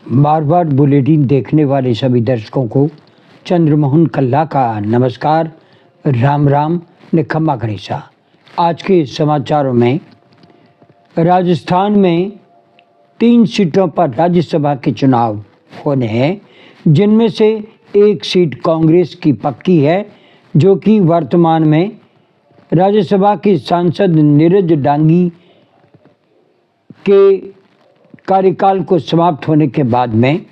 बार बार bulletin देखने वाले सभी दर्शकों को चंद्रमोहन कल्ला का नमस्कार, राम राम, निखम्मा गणेशा। आज के समाचारों में राजस्थान में 3 सीटों पर राज्यसभा के चुनाव होने हैं, जिनमें से एक सीट कांग्रेस की पक्की है, जो कि वर्तमान में राज्यसभा की सांसद नीरज डांगी के कार्यकाल को समाप्त होने के बाद में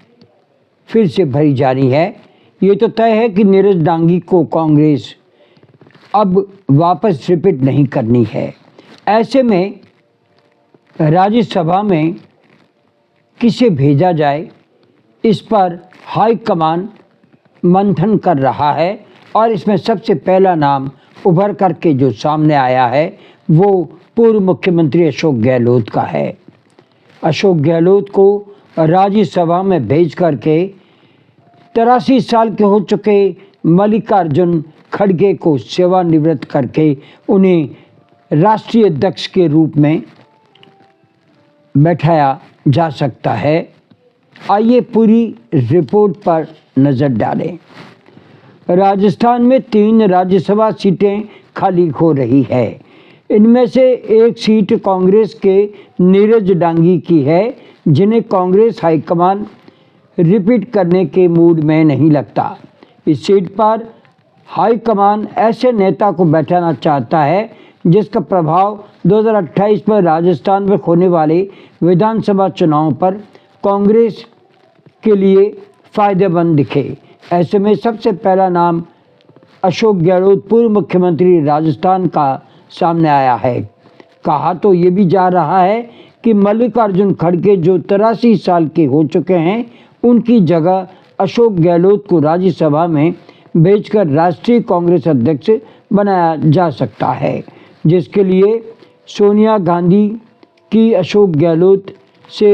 फिर से भरी जा रही है। ये तो तय है कि नीरज डांगी को कांग्रेस अब वापस रिपीट नहीं करनी है। ऐसे में राज्यसभा में किसे भेजा जाए, इस पर हाईकमान मंथन कर रहा है और इसमें सबसे पहला नाम उभर करके जो सामने आया है वो पूर्व मुख्यमंत्री अशोक गहलोत का है। अशोक गहलोत को राज्यसभा में भेज करके 83 साल के हो चुके मल्लिकार्जुन खड़गे को सेवानिवृत्त करके उन्हें राष्ट्रीय अध्यक्ष के रूप में बैठाया जा सकता है। आइए पूरी रिपोर्ट पर नज़र डालें। राजस्थान में 3 राज्यसभा सीटें खाली हो रही है। इनमें से एक सीट कांग्रेस के नीरज डांगी की है, जिन्हें कांग्रेस हाईकमान रिपीट करने के मूड में नहीं लगता। इस सीट पर हाईकमान ऐसे नेता को बैठाना चाहता है जिसका प्रभाव 2028 में राजस्थान में होने वाले विधानसभा चुनाव पर कांग्रेस के लिए फायदेमंद दिखे। ऐसे में सबसे पहला नाम अशोक गहलोत पूर्व मुख्यमंत्री राजस्थान का सामने आया है। कहा तो ये भी जा रहा है कि मल्लिकार्जुन खड़गे जो 83 साल के हो चुके हैं, उनकी जगह अशोक गहलोत को राज्यसभा में भेजकर राष्ट्रीय कांग्रेस अध्यक्ष बनाया जा सकता है, जिसके लिए सोनिया गांधी की अशोक गहलोत से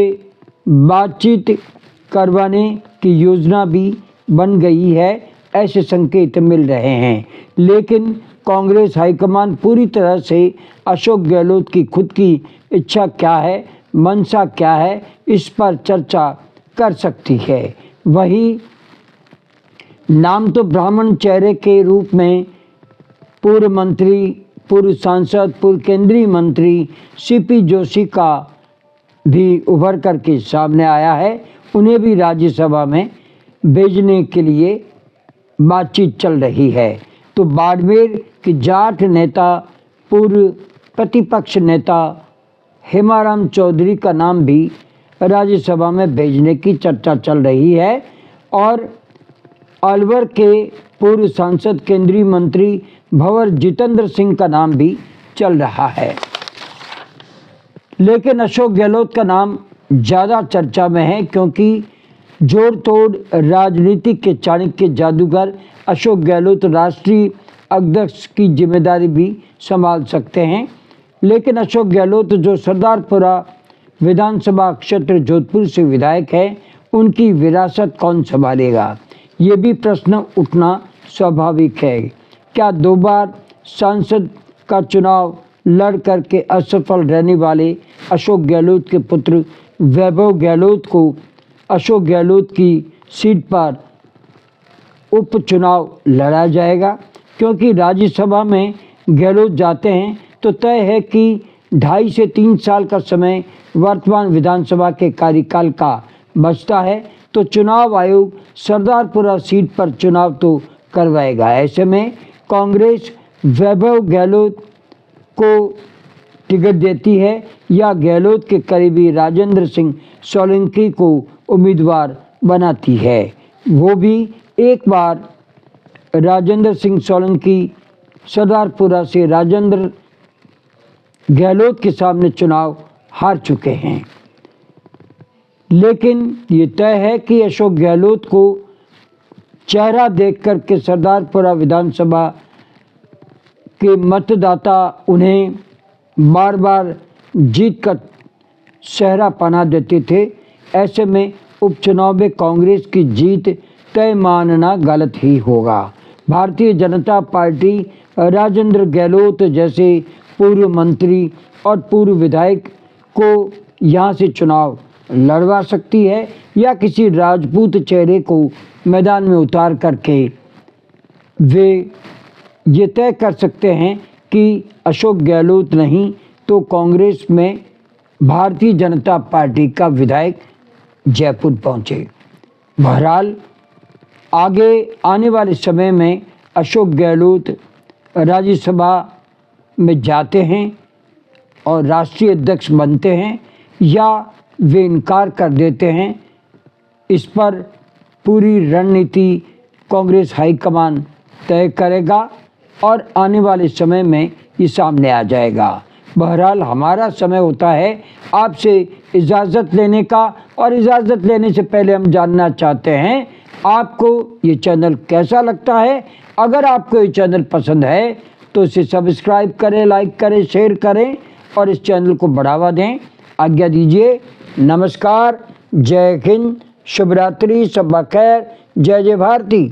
बातचीत करवाने की योजना भी बन गई है, ऐसे संकेत मिल रहे हैं। लेकिन कांग्रेस हाईकमान पूरी तरह से अशोक गहलोत की खुद की इच्छा क्या है, मंशा क्या है, इस पर चर्चा कर सकती है। वही नाम तो ब्राह्मण चेहरे के रूप में पूर्व मंत्री, पूर्व सांसद, पूर्व केंद्रीय मंत्री सीपी जोशी का भी उभर करके सामने आया है। उन्हें भी राज्यसभा में भेजने के लिए बातचीत चल रही है। तो बाड़मेर की जाट नेता, पूर्व प्रतिपक्ष नेता हेमाराम चौधरी का नाम भी राज्यसभा में भेजने की चर्चा चल रही है और अलवर के पूर्व सांसद केंद्रीय मंत्री भंवर जितेंद्र सिंह का नाम भी चल रहा है। लेकिन अशोक गहलोत का नाम ज़्यादा चर्चा में है, क्योंकि जोड़ तोड़ राजनीति के चाणक्य जादूगर अशोक गहलोत राष्ट्रीय अध्यक्ष की जिम्मेदारी भी संभाल सकते हैं। लेकिन अशोक गहलोत जो सरदारपुरा विधानसभा क्षेत्र जोधपुर से विधायक है, उनकी विरासत कौन संभालेगा, ये भी प्रश्न उठना स्वाभाविक है। क्या 2 बार सांसद का चुनाव लड़ करके असफल रहने वाले अशोक गहलोत के पुत्र वैभव गहलोत को अशोक गहलोत की सीट पर उपचुनाव लड़ा जाएगा? क्योंकि राज्यसभा में गहलोत जाते हैं तो तय है कि 2.5 से 3 साल का समय वर्तमान विधानसभा के कार्यकाल का बचता है, तो चुनाव आयोग सरदारपुरा सीट पर चुनाव तो करवाएगा। ऐसे में कांग्रेस वैभव गहलोत को टिकट देती है या गहलोत के करीबी राजेंद्र सिंह सोलंकी को उम्मीदवार बनाती है। वो भी एक बार राजेंद्र सिंह सोलंकी सरदारपुरा से राजेंद्र गहलोत के सामने चुनाव हार चुके हैं। लेकिन ये तय है कि अशोक गहलोत को चेहरा देख कर के सरदारपुरा विधानसभा के मतदाता उन्हें बार बार जीत का सेहरा पहना देते थे। ऐसे में उपचुनाव में कांग्रेस की जीत तय मानना गलत ही होगा। भारतीय जनता पार्टी राजेंद्र गहलोत जैसे पूर्व मंत्री और पूर्व विधायक को यहाँ से चुनाव लड़वा सकती है या किसी राजपूत चेहरे को मैदान में उतार करके वे ये तय कर सकते हैं कि अशोक गहलोत नहीं तो कांग्रेस में भारतीय जनता पार्टी का विधायक जयपुर पहुंचे। बहरहाल आगे आने वाले समय में अशोक गहलोत राज्यसभा में जाते हैं और राष्ट्रीय अध्यक्ष बनते हैं या वे इनकार कर देते हैं, इस पर पूरी रणनीति कांग्रेस हाईकमान तय करेगा और आने वाले समय में ये सामने आ जाएगा। बहरहाल हमारा समय होता है आपसे इजाज़त लेने का, और इजाज़त लेने से पहले हम जानना चाहते हैं आपको ये चैनल कैसा लगता है। अगर आपको ये चैनल पसंद है तो इसे सब्सक्राइब करें, लाइक करें, शेयर करें और इस चैनल को बढ़ावा दें। आज्ञा दीजिए। नमस्कार, जय हिंद, शुभ रात्रि, शब खैर, जय जय भारती।